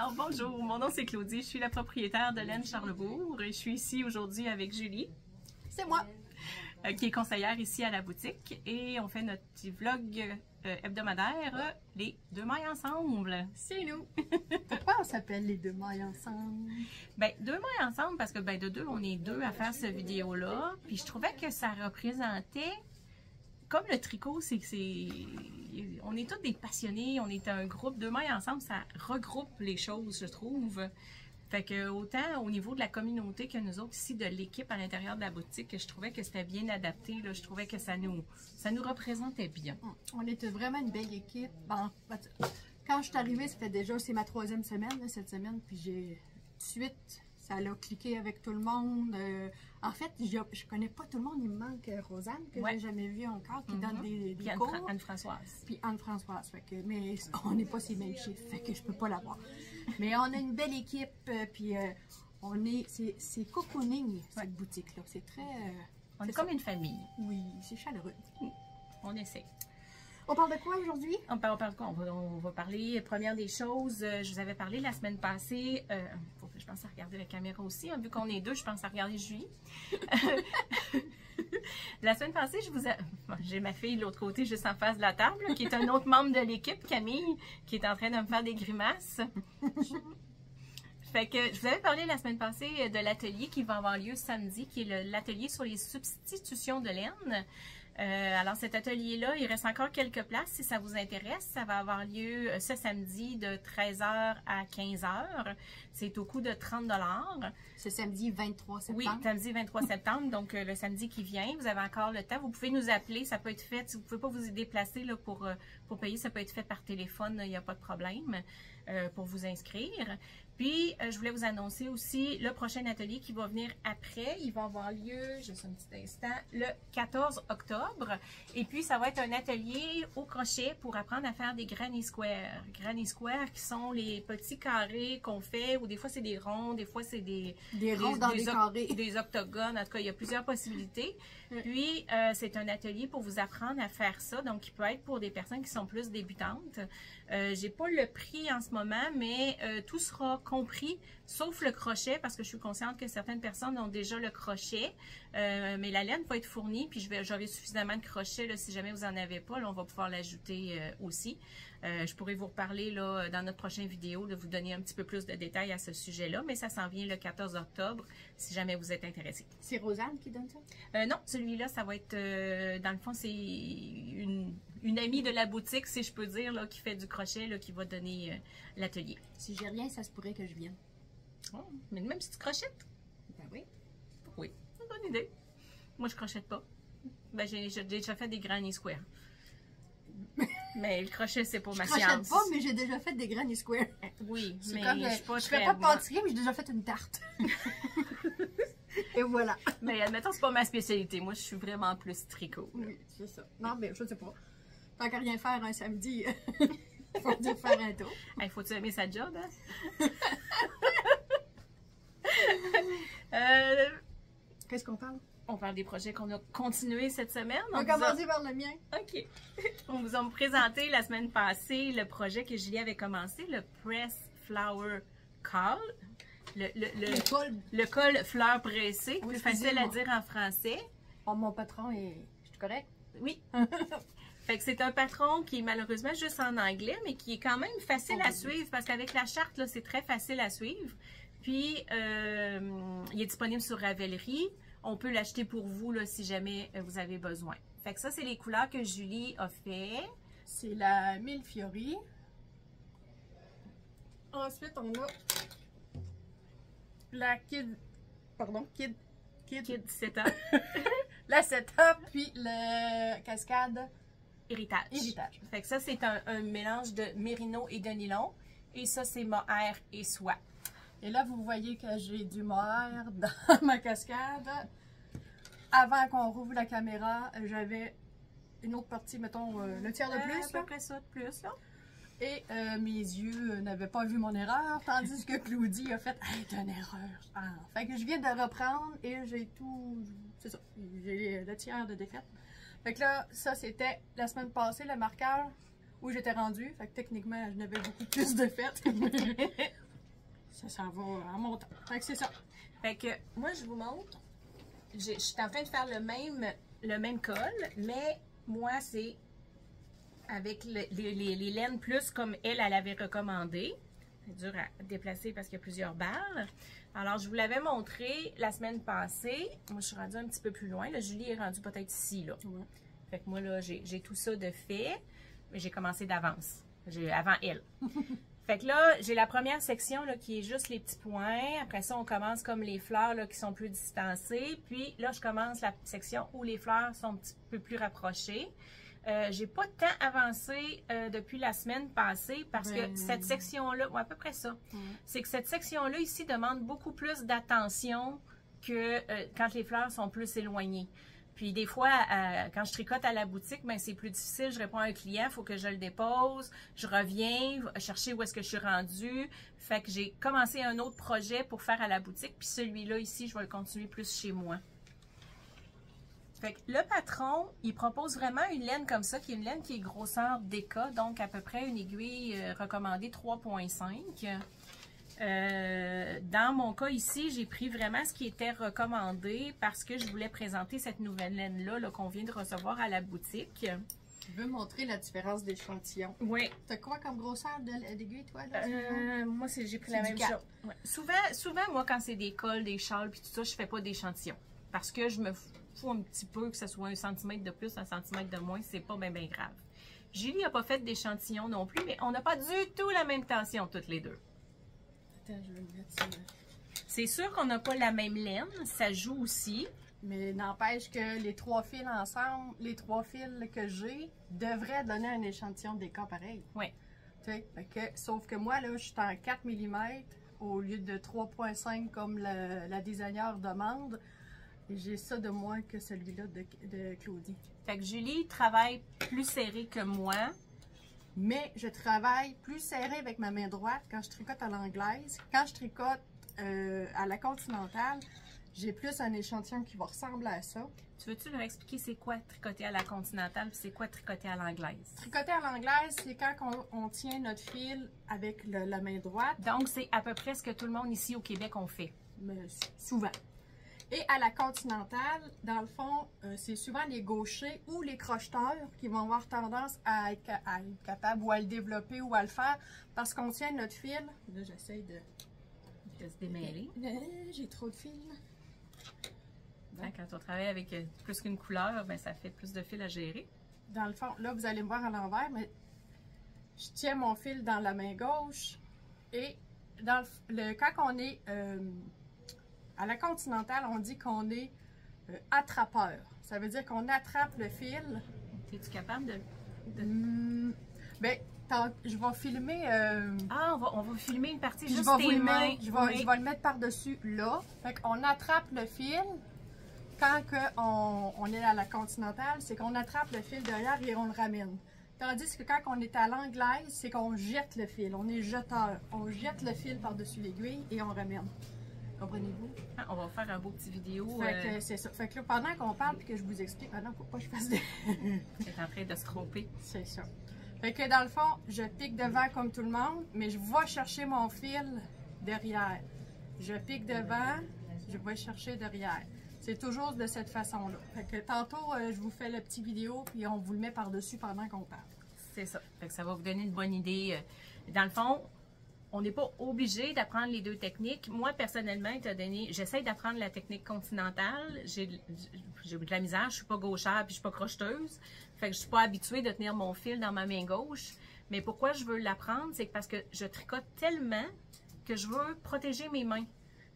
Alors bonjour, mon nom c'est Claudie, je suis la propriétaire de Laine Charlebourg et je suis ici aujourd'hui avec Julie. C'est moi. Qui est conseillère ici à la boutique et on fait notre petit vlog hebdomadaire, les 2 mailles ensemble. C'est nous. Pourquoi on s'appelle les 2 mailles ensemble? Ben, 2 mailles ensemble parce que ben, de deux, on est 2 à faire cette vidéo-là. Puis je trouvais que ça représentait, comme le tricot, on est tous des passionnés, on est un groupe, 2 mailles ensemble, ça regroupe les choses, je trouve. Fait que autant au niveau de la communauté que nous autres ici, de l'équipe à l'intérieur de la boutique, je trouvais que c'était bien adapté, là, je trouvais que ça nous représentait bien. On était vraiment une belle équipe. Bon, quand je suis arrivée, c'est ma 3e semaine, là, cette semaine, puis j'ai tout de suite, ça a cliqué avec tout le monde. En fait, je connais pas tout le monde, il me manque Rosanne, que j'ai jamais vue encore, qui donne des cours. Anne-Françoise. Puis Anne-Françoise, mais on n'est pas ces mêmes chiffres, fait que je peux pas la voir. Mais on a une belle équipe, puis c'est cocooning, cette boutique-là. C'est très... on est comme une famille. Oui, c'est chaleureux. On essaie. On parle de quoi aujourd'hui? On parle de quoi? On va parler, première des choses, je vous avais parlé la semaine passée, faut que je pense à regarder la caméra aussi, hein, vu qu'on est 2, je pense à regarder Julie. La semaine passée, j'ai ma fille de l'autre côté, juste en face de la table, qui est un autre membre de l'équipe, Camille, qui est en train de me faire des grimaces. Fait que je vous avais parlé la semaine passée de l'atelier qui va avoir lieu samedi, qui est l'atelier sur les substitutions de laine. Alors cet atelier-là, il reste encore quelques places si ça vous intéresse. Ça va avoir lieu ce samedi de 13h à 15h. C'est au coût de 30 $. Ce samedi 23 septembre. Oui, samedi 23 septembre, donc le samedi qui vient. Vous avez encore le temps. Vous pouvez nous appeler, ça peut être fait. Si vous ne pouvez pas vous y déplacer là, pour payer, ça peut être fait par téléphone, il n'y a pas de problème pour vous inscrire. Puis, je voulais vous annoncer aussi le prochain atelier qui va venir après. Il va avoir lieu, juste un petit instant, le 14 octobre. Et puis, ça va être un atelier au crochet pour apprendre à faire des granny squares. Granny squares qui sont les petits carrés qu'on fait, ou des fois c'est des ronds, des fois c'est des ronds dans des carrés. Des octogones. En tout cas, il y a plusieurs possibilités. Puis, c'est un atelier pour vous apprendre à faire ça. Donc, il peut être pour des personnes qui sont plus débutantes. J'ai pas le prix en ce moment, mais tout sera compris, sauf le crochet, parce que je suis consciente que certaines personnes ont déjà le crochet, mais la laine va être fournie, puis j'aurai suffisamment de crochets, là, si jamais vous n'en avez pas, là, on va pouvoir l'ajouter aussi. Je pourrais vous reparler là, dans notre prochaine vidéo, de vous donner un petit peu plus de détails à ce sujet-là, mais ça s'en vient le 14 octobre, si jamais vous êtes intéressé. C'est Rosanne qui donne ça? Non, celui-là, ça va être, dans le fond, c'est une amie de la boutique, si je peux dire, là, qui fait du crochet, là, qui va donner l'atelier. Si j'ai rien, ça se pourrait que je vienne. Oh, mais même si tu crochettes? Ben oui. Oui, c'est une bonne idée. Moi, je crochette pas. Ben, j'ai déjà fait des granny squares. Mais le crochet, c'est pour ma science. Je crochette pas, mais j'ai déjà fait des granny squares. Oui, mais comme, je fais pas de pâtisserie, mais j'ai déjà fait une tarte. Et voilà. Mais admettons, c'est pas ma spécialité. Moi, je suis vraiment plus tricot. Là. Oui, c'est ça. Non, mais je sais pas. Tant qu'à rien faire un samedi, faut dire faire un tour. Il faut-tu aimer sa job, hein? Qu'est-ce qu'on parle? On parle des projets qu'on a continués cette semaine. On va commencer par le mien. OK. On vous a présenté la semaine passée le projet que Julie avait commencé, le Press Flower Call. Le col fleur pressée, oui, plus facile à dire en français. Oh, mon patron est... Je suis correct? Oui. Fait que c'est un patron qui est malheureusement juste en anglais, mais qui est quand même facile à suivre, parce qu'avec la charte, là, c'est très facile à suivre. Puis, il est disponible sur Ravelry. On peut l'acheter pour vous, là, si jamais vous avez besoin. Fait que ça, c'est les couleurs que Julie a fait. C'est la Millefiori. Ensuite, on a la Kid Setup. La Setup, puis le Cascade Héritage. Fait que ça, c'est un mélange de mérino et de nylon. Et ça, c'est mohair et soie. Et là, vous voyez que j'ai du mohair dans ma cascade. Avant qu'on rouvre la caméra, j'avais une autre partie, mettons, le tiers de plus. À peu près ça de plus, là. Et mes yeux n'avaient pas vu mon erreur, tandis que Claudie a fait hey, t'as une erreur. Ah. Fait que je viens de reprendre et j'ai tout. C'est ça. J'ai le tiers de défaite. Fait que là, ça c'était la semaine passée, le marqueur où j'étais rendue. Fait que techniquement, je n'avais beaucoup plus de fêtes. ça s'en va en montant. Fait que c'est ça. Fait que moi, je vous montre. Je suis en train de faire le même col, mais moi, c'est avec les laines plus comme elle avait recommandé. C'est dur à déplacer parce qu'il y a plusieurs balles. Alors, je vous l'avais montré la semaine passée. Moi, je suis rendue un petit peu plus loin. Là, Julie est rendue peut-être ici, là. Ouais. Fait que moi, là, j'ai tout ça de fait. Mais j'ai commencé d'avance. Avant elle. Fait que là, j'ai la première section là, qui est juste les petits points. Après ça, on commence comme les fleurs là, qui sont plus distancées. Puis là, je commence la section où les fleurs sont un petit peu plus rapprochées. J'ai pas tant avancé depuis la semaine passée parce que cette section-là, à peu près ça, c'est que cette section-là ici demande beaucoup plus d'attention que quand les fleurs sont plus éloignées. Puis des fois, quand je tricote à la boutique, ben c'est plus difficile. Je réponds à un client, il faut que je le dépose. Je reviens chercher où est-ce que je suis rendue. Fait que j'ai commencé un autre projet pour faire à la boutique. Puis celui-là ici, je vais le continuer plus chez moi. Fait que le patron, il propose vraiment une laine comme ça, qui est une laine qui est grosseur DK, donc à peu près une aiguille recommandée 3.5. Dans mon cas ici, j'ai pris vraiment ce qui était recommandé parce que je voulais présenter cette nouvelle laine-là qu'on vient de recevoir à la boutique. Tu veux montrer la différence d'échantillon? Oui. T'as quoi comme grosseur d'aiguille, toi? Moi, j'ai pris la même chose. Ouais. Souvent, moi, quand c'est des cols, des châles, puis tout ça, je fais pas d'échantillon. Parce que je me fous un petit peu que ce soit 1 centimètre de plus, 1 centimètre de moins, c'est pas bien grave. Julie n'a pas fait d'échantillon non plus, mais on n'a pas du tout la même tension toutes les deux. Attends, je vais le mettre sur... C'est sûr qu'on n'a pas la même laine, ça joue aussi. Mais n'empêche que les 3 fils ensemble, les 3 fils que j'ai, devraient donner un échantillon des cas pareil. Oui. Sauf que moi, là, je suis en 4 mm au lieu de 3.5 comme la designer demande. Et j'ai ça de moins que celui-là de Claudie. Fait que Julie travaille plus serré que moi. Mais je travaille plus serré avec ma main droite quand je tricote à l'anglaise. Quand je tricote à la continentale, j'ai plus un échantillon qui va ressembler à ça. Tu veux-tu leur expliquer c'est quoi tricoter à la continentale et c'est quoi tricoter à l'anglaise? Tricoter à l'anglaise, c'est quand on tient notre fil avec la main droite. Donc, c'est à peu près ce que tout le monde ici au Québec on fait. Mais souvent. Et à la continentale, dans le fond, c'est souvent les gauchers ou les crocheteurs qui vont avoir tendance à être capables ou à le développer ou à le faire parce qu'on tient notre fil. Là, j'essaie de se démêler. J'ai trop de fils. Quand on travaille avec plus qu'une couleur, ben, ça fait plus de fils à gérer. Dans le fond, là, vous allez me voir à l'envers, mais je tiens mon fil dans la main gauche et quand on est à la continentale, on dit qu'on est attrapeur. Ça veut dire qu'on attrape le fil. Es-tu capable de... Ben, je vais filmer... on va filmer une partie juste tes tes mains. Je vais le mettre par-dessus là. Fait qu'on attrape le fil. Quand on est à la continentale, c'est qu'on attrape le fil derrière et on le ramène. Tandis que quand on est à l'anglaise, c'est qu'on jette le fil. On est jeteur. On jette le fil par-dessus l'aiguille et on ramène. Comprenez-vous? On va faire un beau petit vidéo. Fait que c'est ça. Fait que là, pendant qu'on parle et que je vous explique, non, faut pas que je fasse de... C'est en train de se tromper. C'est ça. Fait que dans le fond, je pique devant comme tout le monde, mais je vais chercher mon fil derrière. Je pique devant, je vais chercher derrière. C'est toujours de cette façon-là. Fait que tantôt, je vous fais la petite vidéo puis on vous le met par-dessus pendant qu'on parle. C'est ça. Fait que ça va vous donner une bonne idée. Dans le fond, on n'est pas obligé d'apprendre les deux techniques. Moi, personnellement, j'essaie d'apprendre la technique continentale. J'ai de la misère, je suis pas gauchère puis je suis pas crocheteuse. Fait que je suis pas habituée de tenir mon fil dans ma main gauche. Mais pourquoi je veux l'apprendre, c'est parce que je tricote tellement que je veux protéger mes mains.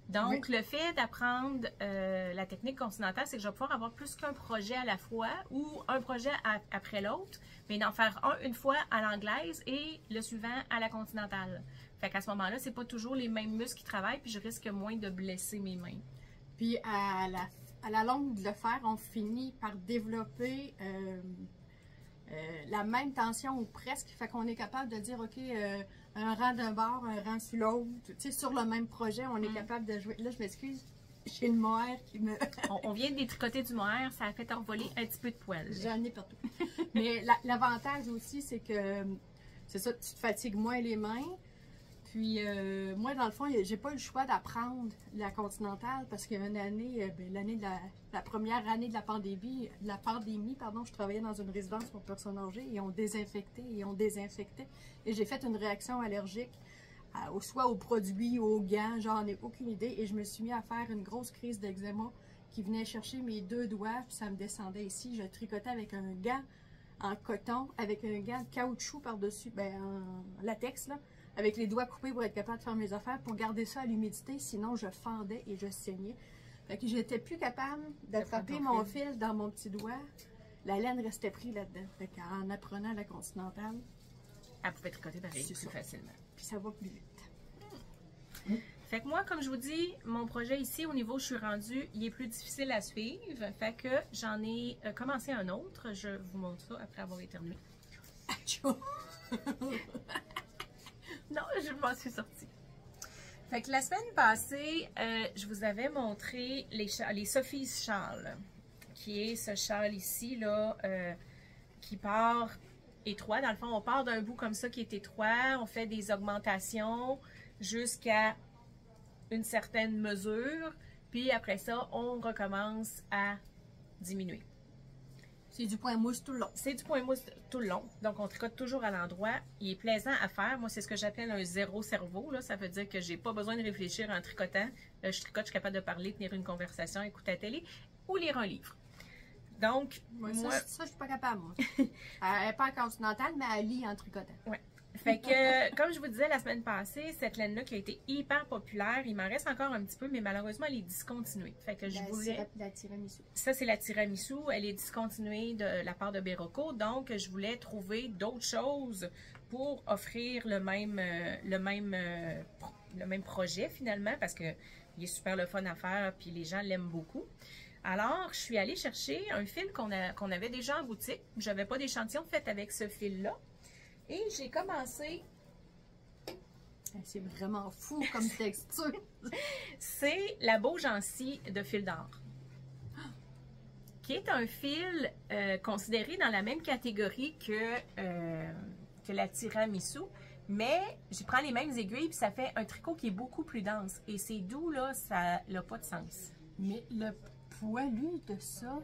Donc, le fait d'apprendre la technique continentale, c'est que je vais pouvoir avoir plus qu'un projet à la fois ou un projet après l'autre, mais d'en faire une fois à l'anglaise et le suivant à la continentale. Fait qu'à ce moment-là, c'est pas toujours les mêmes muscles qui travaillent, puis je risque moins de blesser mes mains. Puis à la longue de le faire, on finit par développer la même tension ou presque. Fait qu'on est capable de dire, OK, un rang d'un bord, un rang sur l'autre. Tu sais, sur le même projet, on est capable de jouer. Là, je m'excuse, j'ai une mohair qui me... on vient de détricoter du mohair, ça a fait envoler un petit peu de poil. J'en ai partout. Mais l'avantage aussi, c'est que, c'est ça, tu te fatigues moins les mains. Puis moi, dans le fond, j'ai pas eu le choix d'apprendre la continentale parce qu'il y a une année, l'année de la première année de la pandémie, pardon, je travaillais dans une résidence pour personnes âgées et on désinfectait. Et j'ai fait une réaction allergique, soit aux produits, aux gants, j'en ai aucune idée. Et je me suis mis à faire une grosse crise d'eczéma qui venait chercher mes 2 doigts, puis ça me descendait ici. Je tricotais avec un gant en coton, avec un gant de caoutchouc par-dessus, en latex, là, avec les doigts coupés pour être capable de faire mes affaires, pour garder ça à l'humidité, sinon je fendais et je saignais. Fait que j'étais plus capable d'attraper mon fil dans mon petit doigt. La laine restait prise là-dedans. Fait qu'en apprenant la continentale, Elle pouvait tricoter pareil plus facilement. Puis ça va plus vite. Fait que moi, comme je vous dis, mon projet ici, au niveau où je suis rendue, il est plus difficile à suivre. Fait que j'en ai commencé un autre. Je vous montre ça après avoir éternué. Non, je m'en suis sortie. Fait que la semaine passée, je vous avais montré les Sophie's Châle, qui est ce châle ici, là, qui part étroit. Dans le fond, on part d'un bout comme ça qui est étroit, on fait des augmentations jusqu'à une certaine mesure, puis après ça, on recommence à diminuer. C'est du point mousse tout le long. C'est du point mousse tout le long. Donc, on tricote toujours à l'endroit. Il est plaisant à faire. Moi, c'est ce que j'appelle un zéro cerveau. Là. Ça veut dire que j'ai pas besoin de réfléchir en tricotant. Je tricote, je suis capable de parler, tenir une conversation, écouter la télé ou lire un livre. Donc, moi, moi... Ça, je suis pas capable, moi. Elle n'est pas en continentale, mais elle lit en tricotant. Ouais. Fait que, comme je vous disais la semaine passée, cette laine-là qui a été hyper populaire, il m'en reste encore un petit peu, mais malheureusement, elle est discontinuée. Fait que je voulais... La tiramisu. Ça, c'est la tiramisu. Elle est discontinuée de la part de Berroco. Donc, je voulais trouver d'autres choses pour offrir le même projet, finalement, parce que il est super le fun à faire, puis les gens l'aiment beaucoup. Alors, je suis allée chercher un fil qu'on avait déjà en boutique. Je n'avais pas d'échantillon fait avec ce fil-là. Et j'ai commencé... C'est vraiment fou comme texture. C'est la Beaugency de fil d'or, qui est un fil considéré dans la même catégorie que la tiramisu, mais je prends les mêmes aiguilles puis ça fait un tricot qui est beaucoup plus dense. Et c'est doux, là, ça n'a pas de sens. Mais le poilu de ça...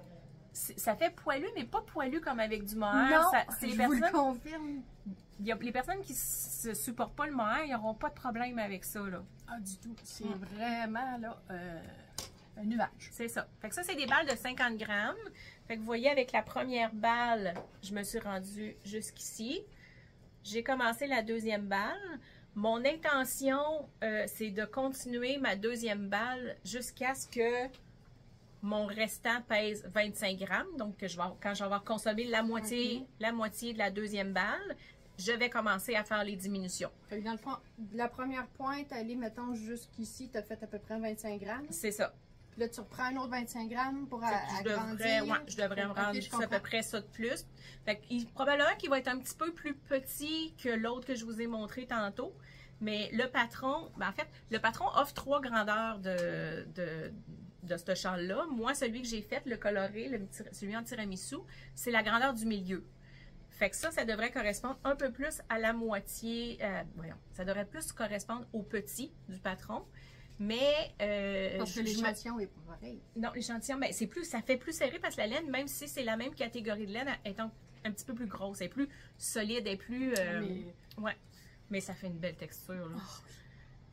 Ça fait poilu, mais pas poilu comme avec du mohair. Non, je vous le confirme. Les personnes qui ne supportent pas le mohair, ils n'auront pas de problème avec ça, là. Ah, du tout. C'est vraiment, là, un nuage. C'est ça. Fait que ça, c'est des balles de 50 grammes. Fait que vous voyez, avec la première balle, je me suis rendue jusqu'ici. J'ai commencé la deuxième balle. Mon intention, c'est de continuer ma deuxième balle jusqu'à ce que mon restant pèse 25 grammes. Donc, quand je vais avoir consommé la moitié de la deuxième balle, je vais commencer à faire les diminutions. Fait que dans le fond, la première pointe, elle est, mettons, jusqu'ici, tu as fait à peu près 25 grammes. C'est ça. Puis là, tu reprends un autre 25 grammes pour agrandir. Je devrais me rendre à peu près ça de plus. Fait que, probablement qu'il va être un petit peu plus petit que l'autre que je vous ai montré tantôt. Mais le patron, en fait, le patron offre 3 grandeurs de ce châle-là. Moi, celui que j'ai fait, le coloré, celui en tiramisu, c'est la grandeur du milieu. Fait que ça devrait correspondre un peu plus à la moitié, ça devrait plus correspondre au petit du patron. Mais parce que l'échantillon est pas pareil. Non, l'échantillon, ben, ça fait plus serré parce que la laine, même si c'est la même catégorie de laine, est un petit peu plus grosse, elle est plus solide, elle est plus... Ouais, mais ça fait une belle texture, là. Oh.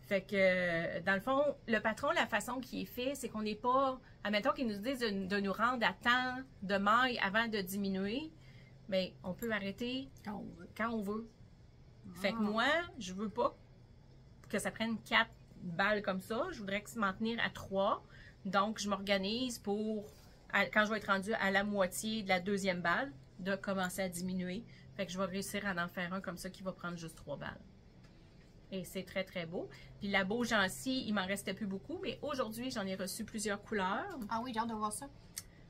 Fait que, dans le fond, le patron, la façon qu'il est fait, c'est qu'on n'est pas... Admettons qu'ils nous disent de nous rendre à temps de maille avant de diminuer, mais on peut arrêter quand on veut. Fait que moi, je veux pas que ça prenne 4 balles comme ça. Je voudrais m'en tenir à 3. Donc, je m'organise pour, quand je vais être rendue à la moitié de la deuxième balle, de commencer à diminuer. Fait que je vais réussir à en faire un comme ça qui va prendre juste 3 balles. Et c'est très, très beau. Puis la Beaugency, il m'en restait plus beaucoup, mais aujourd'hui, j'en ai reçu plusieurs couleurs. Ah oui, j'ai hâte de voir ça.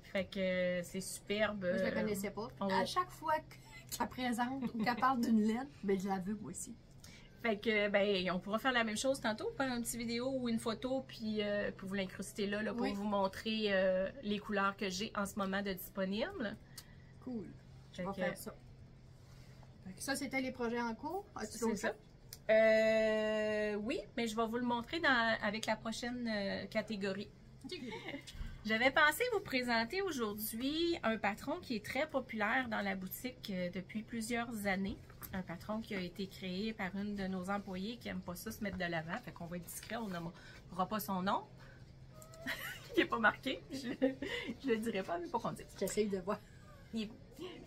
Fait que c'est superbe. Moi, je la connaissais pas. À chaque fois qu'elle présente ou qu'elle parle d'une laine, ben, je la veux, moi aussi. Fait que, ben, on pourra faire la même chose tantôt, faire une petite vidéo ou une photo, puis pour vous l'incruster là, pour vous montrer les couleurs que j'ai en ce moment de disponibles. Cool. Je vais faire ça. Ça, c'était les projets en cours. C'est ça. Oui, mais je vais vous le montrer avec la prochaine catégorie. J'avais pensé vous présenter aujourd'hui un patron qui est très populaire dans la boutique depuis plusieurs années. Un patron qui a été créé par une de nos employés qui n'aime pas ça se mettre de l'avant. Fait qu'on va être discret, on n'aura pas son nom. Il n'est pas marqué. Je le dirai pas, mais pas qu'on dise. J'essaye de voir.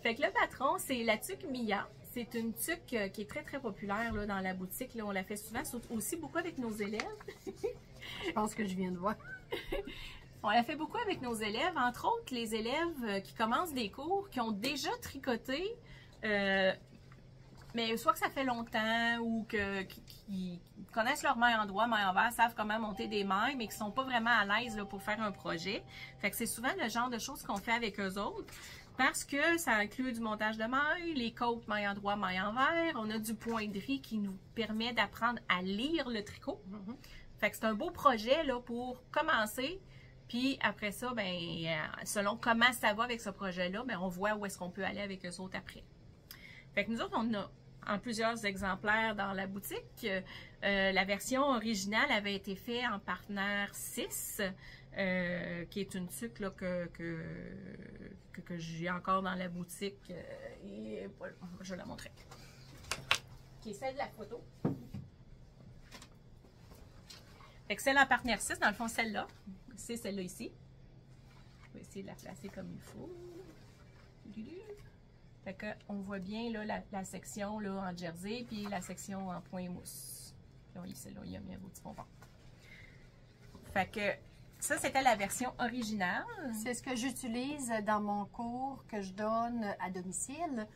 Fait que le patron, c'est la tuque Mia. C'est une tuque qui est très, très populaire là, dans la boutique. Là, on la fait souvent, aussi beaucoup avec nos élèves. Je pense que je viens de voir. On la fait beaucoup avec nos élèves, entre autres les élèves qui commencent des cours, qui ont déjà tricoté, mais soit que ça fait longtemps ou qui connaissent leur maille en droit, maille envers, savent comment monter des mailles, mais qui ne sont pas vraiment à l'aise pour faire un projet. Fait que c'est souvent le genre de choses qu'on fait avec eux autres. Parce que ça inclut du montage de mailles, les côtes maille en droit, maille envers. On a du pointerie qui nous permet d'apprendre à lire le tricot. Fait que c'est un beau projet là, pour commencer. Puis après ça, ben, selon comment ça va avec ce projet-là, ben, on voit où est-ce qu'on peut aller avec eux autres après. Fait que nous autres, on a en plusieurs exemplaires dans la boutique. La version originale avait été faite en partenaire 6. Qui est une tuque là, que j'ai encore dans la boutique. Et voilà, je vais la montrer. Qui est celle de la photo. Fait que celle en partenaire 6, dans le fond, celle-là. C'est celle-là ici. Je vais essayer de la placer comme il faut. Fait que on voit bien là, la section là, en jersey, puis la section en point mousse. Oui, celle-là, il y a mis un beau petit pompon. Fait que ça, c'était la version originale. C'est ce que j'utilise dans mon cours que je donne à domicile,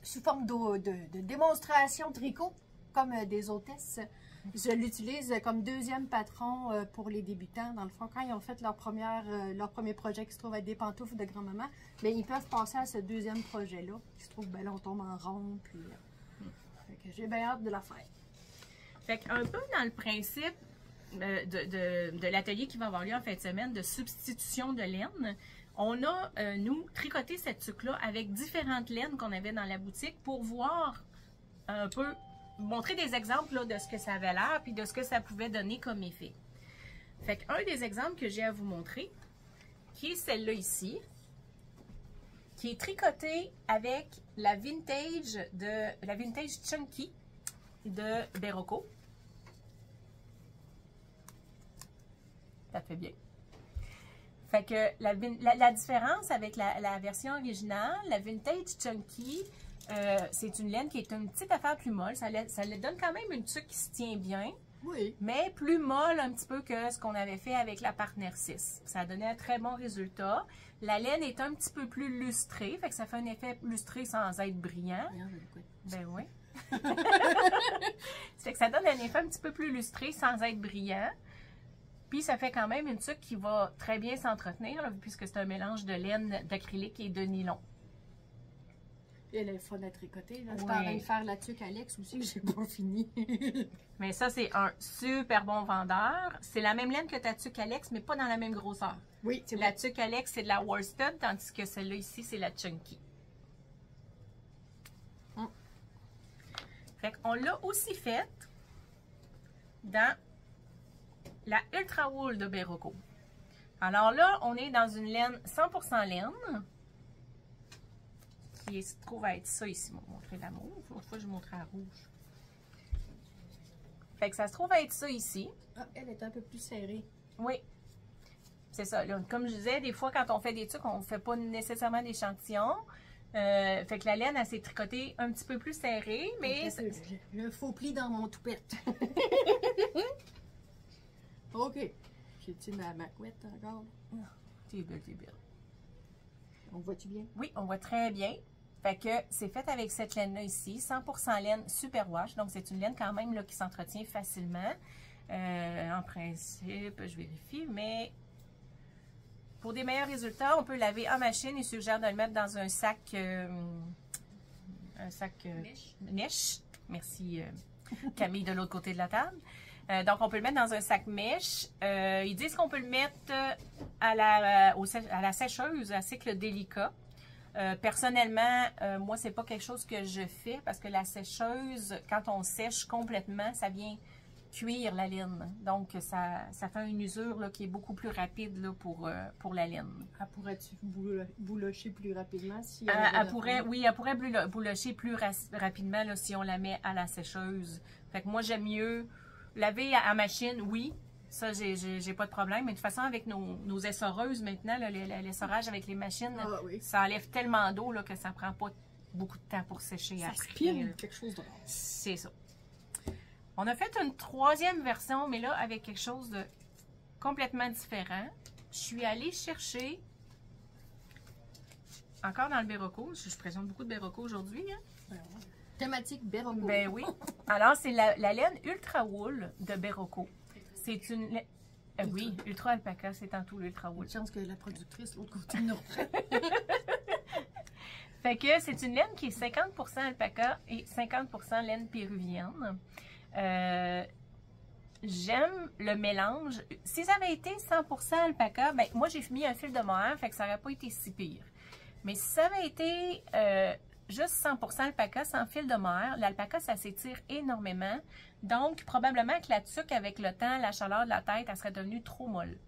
sous forme de démonstration tricot, comme des hôtesses. Je l'utilise comme deuxième patron pour les débutants. Dans le fond, quand ils ont fait leur premier projet qui se trouve être des pantoufles de grand-maman, bien, ils peuvent passer à ce deuxième projet-là, qui se trouve, ben là, on tombe en rond, puis j'ai bien hâte de la faire. Fait qu'un peu dans le principe de l'atelier qui va avoir lieu en fin de semaine de substitution de laine, on a, nous, tricoté cette tuque-là avec différentes laines qu'on avait dans la boutique pour voir un peu, montrer des exemples là, de ce que ça avait l'air puis de ce que ça pouvait donner comme effet. Fait qu'un des exemples que j'ai à vous montrer, qui est celle-là ici, qui est tricotée avec la vintage Chunky de Berroco. Ça fait bien. Fait que la différence avec la version originale, la Vintage Chunky, c'est une laine qui est une petite affaire plus molle. Ça lui donne quand même une tuque qui se tient bien, oui, mais plus molle un petit peu que ce qu'on avait fait avec la Partner 6. Ça a donné un très bon résultat. La laine est un petit peu plus lustrée, fait que ça fait un effet lustré sans être brillant. Ben oui. C'est que ça donne un effet un petit peu plus lustré sans être brillant. Puis ça fait quand même une tuque qui va très bien s'entretenir, puisque c'est un mélange de laine d'acrylique et de nylon. Et elle est fun à tricoter. Là. Oui. Je suis en train de faire la tuque Alex aussi, que j'ai pas fini. Mais ça, c'est un super bon vendeur. C'est la même laine que ta tuque Alex, mais pas dans la même grosseur. Oui, c'est La tuque Alex, c'est de la worsted, tandis que celle-là ici, c'est la Chunky. Fait qu'on l'a aussi faite dans la Ultra Wool de Berroco. Alors là, on est dans une laine 100% laine, qui se trouve à être ça ici. Je vais vous montrer la mauve. L'autre fois, je vous montrais la rouge. Fait que ça se trouve à être ça ici. Ah, elle est un peu plus serrée. Oui. C'est ça. Là, comme je disais, des fois, quand on fait des tuques, on ne fait pas nécessairement d'échantillons. Fait que la laine, elle s'est tricotée un petit peu plus serrée, mais... J'ai un faux pli dans mon toupette. OK. J'ai-tu ma couette encore? T'es belle, t'es belle. On voit-tu bien? Oui, on voit très bien. Fait que c'est fait avec cette laine-là ici, 100% laine super wash. Donc, c'est une laine quand même là, qui s'entretient facilement. En principe, je vérifie, mais pour des meilleurs résultats, on peut laver en machine. Il suggère de le mettre dans un sac mèche. Merci Camille de l'autre côté de la table. Donc, on peut le mettre dans un sac mèche. Ils disent qu'on peut le mettre à la sécheuse à cycle délicat. Personnellement, moi, c'est pas quelque chose que je fais parce que la sécheuse, quand on sèche complètement, ça vient cuire la laine. Donc, ça fait une usure là, qui est beaucoup plus rapide là, pour la laine. Elle pourrait-tu boulocher plus rapidement si oui, elle pourrait boulocher plus rapidement là, si on la met à la sécheuse. Fait que moi, j'aime mieux laver à machine, oui. Ça, j'ai pas de problème. Mais de toute façon, avec nos essoreuses maintenant, l'essorage avec les machines, ça enlève tellement d'eau que ça prend pas beaucoup de temps pour sécher. Ça spine quelque chose de rare. C'est ça. On a fait une troisième version, mais là, avec quelque chose de complètement différent. Je suis allée chercher, encore dans le Berroco, je présente beaucoup de Berroco aujourd'hui. Hein? Thématique Berroco. Ben oui. Alors, c'est la laine Ultra Wool de Berroco. C'est une laine... oui, Ultra Alpaca, c'est en tout l'Ultra Wool. Une chance que la productrice, l'autre côté, nous reprend. Fait que c'est une laine qui est 50% alpaca et 50% laine péruvienne. J'aime le mélange. Si ça avait été 100% alpaca, ben moi j'ai mis un fil de mohair, fait que ça n'aurait pas été si pire. Mais si ça avait été juste 100% alpaca sans fil de mohair, l'alpaca ça s'étire énormément. Donc probablement que la tuque avec le temps, la chaleur de la tête, elle serait devenue trop molle.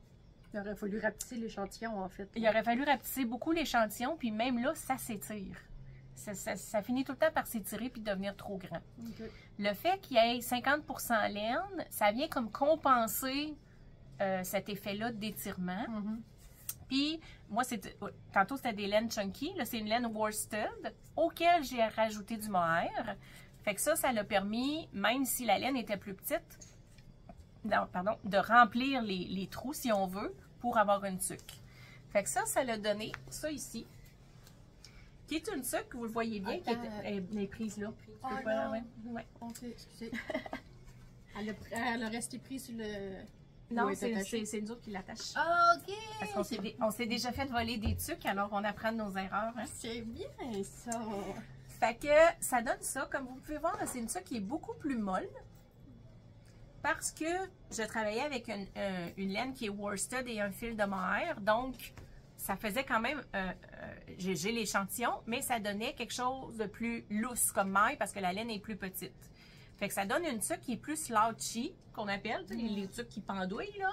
Il aurait fallu rapetisser l'échantillon en fait. Il aurait fallu rapetisser beaucoup l'échantillon, puis même là, ça s'étire. Ça finit tout le temps par s'étirer puis devenir trop grand. Okay. Le fait qu'il y ait 50% laine, ça vient comme compenser cet effet-là d'étirement. Puis, moi, tantôt, c'était des laines chunky. Là, c'est une laine worsted auquel j'ai rajouté du mohair. Fait que ça l'a permis, même si la laine était plus petite, de remplir les trous, si on veut, pour avoir une tuque. Fait que ça l'a donné, ça ici, qui est une tuque, vous le voyez bien, qui est prise là. Ouais. Ok, excusez. elle a resté prise sur le... Non, c'est nous autres qui l'attachent. Ah, ok! Parce qu'on s'est déjà fait voler des tuques, alors on apprend de nos erreurs. Hein? C'est bien ça! Fait que ça donne ça. Comme vous pouvez voir, c'est une tuque qui est beaucoup plus molle. Parce que je travaillais avec une laine qui est worsted et un fil de mohair. Donc, ça faisait quand même... j'ai l'échantillon, mais ça donnait quelque chose de plus lousse comme maille parce que la laine est plus petite. Fait que ça donne une tuque qui est plus slouchy, qu'on appelle, les tuques qui pendouillent, là.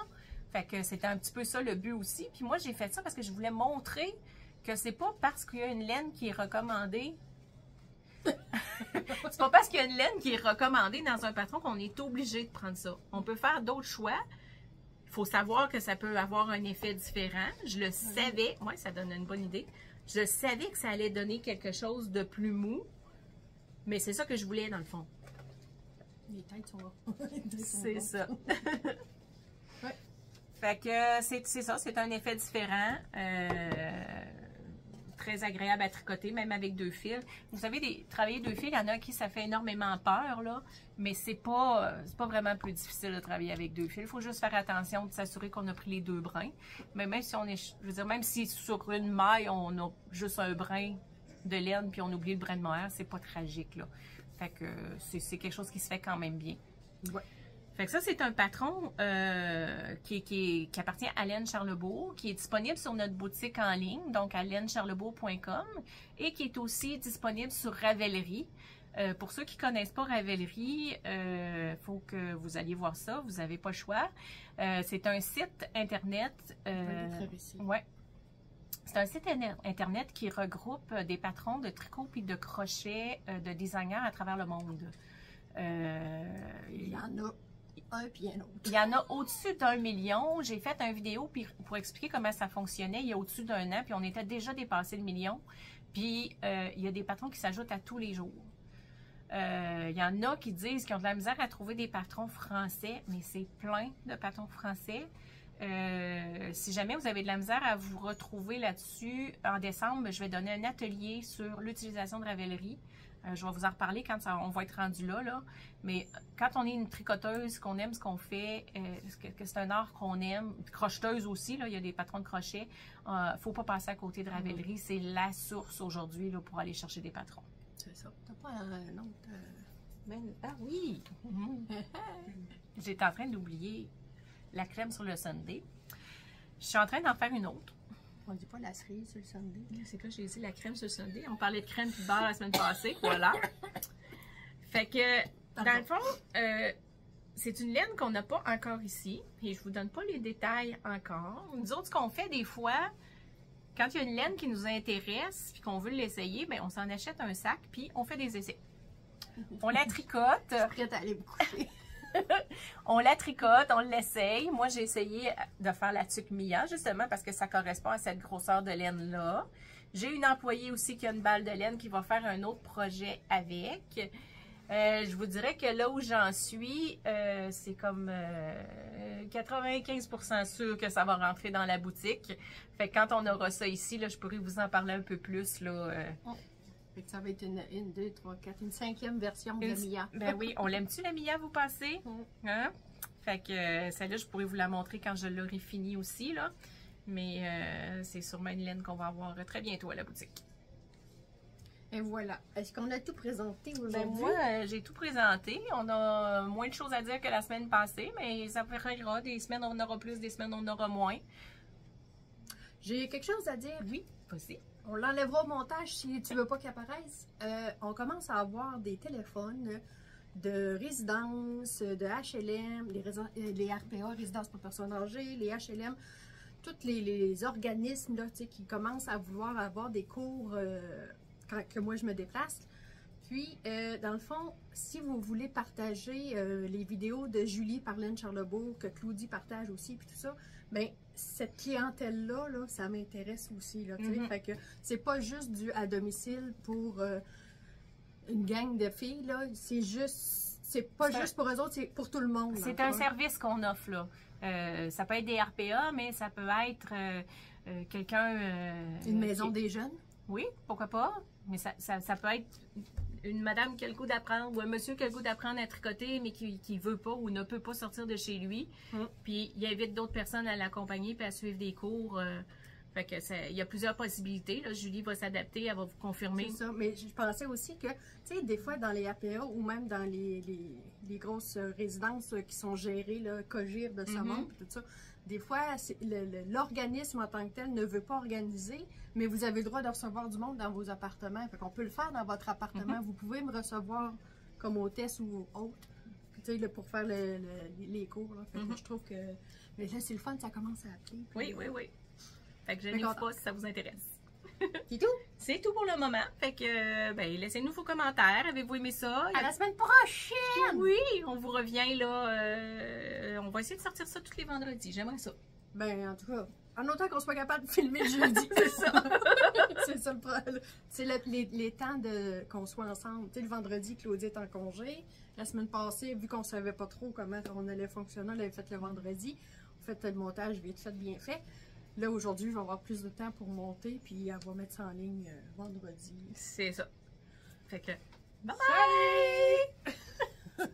Fait que c'était un petit peu ça le but aussi. Puis moi, j'ai fait ça parce que je voulais montrer que c'est pas parce qu'il y a une laine qui est recommandée... c'est pas parce qu'il y a une laine qui est recommandée dans un patron qu'on est obligé de prendre ça. On peut faire d'autres choix. Il faut savoir que ça peut avoir un effet différent. Je le savais. Oui, ça donne une bonne idée. Je savais que ça allait donner quelque chose de plus mou. Mais c'est ça que je voulais dans le fond. Les têtes sont là. C'est ça. Fait que c'est ça. C'est un effet différent. Très agréable à tricoter, même avec 2 fils. Vous savez, travailler 2 fils, il y en a qui ça fait énormément peur, là, mais c'est pas vraiment plus difficile de travailler avec 2 fils. Il faut juste faire attention de s'assurer qu'on a pris les 2 brins. Mais même si je veux dire, même si sur une maille, on a juste un brin de laine puis on oublie le brin de mohair, c'est pas tragique, là. Fait que c'est quelque chose qui se fait quand même bien. Ouais. Fait que ça, c'est un patron qui appartient à Laine Charlebourg, qui est disponible sur notre boutique en ligne, donc à laincharlebourg.com, et qui est aussi disponible sur Ravelry. Pour ceux qui ne connaissent pas Ravelry, il faut que vous alliez voir ça, vous n'avez pas le choix. C'est un site Internet. Ouais. C'est un site Internet qui regroupe des patrons de tricot et de crochet de designers à travers le monde. Il y en a un puis un autre. Il y en a au-dessus d'1 million. J'ai fait une vidéo pour expliquer comment ça fonctionnait il y a au-dessus d'1 an, puis on était déjà dépassé le million. Puis il y a des patrons qui s'ajoutent à tous les jours. Il y en a qui disent qu'ils ont de la misère à trouver des patrons français, mais c'est plein de patrons français. Si jamais vous avez de la misère à vous retrouver là-dessus, en décembre, je vais donner un atelier sur l'utilisation de Ravelry. Je vais vous en reparler quand on va être rendu là. Mais quand on est une tricoteuse, qu'on aime ce qu'on fait, que c'est un art qu'on aime, crocheteuse aussi, là, il y a des patrons de crochet, il ne faut pas passer à côté de Ravelry. C'est la source aujourd'hui pour aller chercher des patrons. C'est ça. T'as pas un autre... Ah oui! J'étais en train d'oublier la crème sur le sundae. Je suis en train d'en faire une autre. On dit pas la cerise sur le sundae. C'est quoi, j'ai dit la crème sur le sundae. On parlait de crème puis de beurre la semaine passée. Voilà. Fait que, dans le fond, c'est une laine qu'on n'a pas encore ici. Et je vous donne pas les détails encore. Nous autres, ce qu'on fait des fois, quand il y a une laine qui nous intéresse puis qu'on veut l'essayer, ben on s'en achète un sac puis on fait des essais. On la tricote. Je suis prête à aller me coucher. On la tricote, on l'essaye. Moi, j'ai essayé de faire la tuque Mia, justement, parce que ça correspond à cette grosseur de laine-là. J'ai une employée aussi qui a une balle de laine qui va faire un autre projet avec. Je vous dirais que là où j'en suis, c'est comme 95% sûr que ça va rentrer dans la boutique. Fait que quand on aura ça ici, là, je pourrais vous en parler un peu plus, là. Fait que ça va être une, deux, trois, quatre, une 5e version de Mia. Ben oui, on l'aime-tu la Mia, vous pensez? Hein? Fait que celle-là, je pourrais vous la montrer quand je l'aurai finie aussi, là. Mais c'est sûrement une laine qu'on va avoir très bientôt à la boutique. Et voilà. Est-ce qu'on a tout présenté aujourd'hui? Ben moi, j'ai tout présenté. On a moins de choses à dire que la semaine passée, mais ça variera. Des semaines, on en aura plus, des semaines, on en aura moins. J'ai quelque chose à dire. Oui, possible. On l'enlèvera au montage si tu veux pas qu'il apparaisse. On commence à avoir des téléphones de résidence, de HLM, les RPA, résidences pour personnes âgées, les HLM, tous les organismes là, qui commencent à vouloir avoir des cours quand que moi je me déplace. Puis, dans le fond, si vous voulez partager les vidéos de Julie Parlène Charlebourg, que Claudie partage aussi, puis tout ça, bien, cette clientèle-là, là, ça m'intéresse aussi. Là, fait que c'est pas juste du à domicile pour une gang de filles, là. C'est juste, c'est pas juste pour eux autres, c'est pour tout le monde. C'est un service qu'on offre, là. Ça peut être des RPA, mais ça peut être quelqu'un... une maison des jeunes? Oui, pourquoi pas. Mais ça peut être une madame qui a le goût d'apprendre ou un monsieur qui a le goût d'apprendre à tricoter, mais qui ne veut pas ou ne peut pas sortir de chez lui. Puis il invite d'autres personnes à l'accompagner puis à suivre des cours. Fait que il y a plusieurs possibilités. Là. Julie va s'adapter, elle va vous confirmer. C'est ça, mais je pensais aussi que, tu sais, des fois dans les RPA ou même dans les grosses résidences qui sont gérées, là, Cogir de Saumon, tout ça, des fois, l'organisme en tant que tel ne veut pas organiser, mais vous avez le droit de recevoir du monde dans vos appartements. Fait qu'on peut le faire dans votre appartement. Vous pouvez me recevoir comme hôtesse ou autre, tu sais, pour faire les cours. Là. Fait que je trouve que... Mais là, c'est le fun, ça commence à appeler. Puis, oui. Fait que je ne sais pas si ça vous intéresse. C'est tout? C'est tout pour le moment. Fait que, ben, laissez-nous vos commentaires. Avez-vous aimé ça? À la semaine prochaine! Oui, on vous revient là. On va essayer de sortir ça tous les vendredis. J'aimerais ça. Ben, en tout cas, en autant qu'on soit capable de filmer le jeudi. C'est ça. C'est ça le problème. C'est les temps qu'on soit ensemble. Tu sais, le vendredi, Claudie est en congé. La semaine passée, vu qu'on savait pas trop comment on allait fonctionner, elle avait fait le vendredi. On fait le montage vite fait, bien fait. Là, aujourd'hui, je vais avoir plus de temps pour monter, puis elle va mettre ça en ligne vendredi. C'est ça. Fait que, bye bye!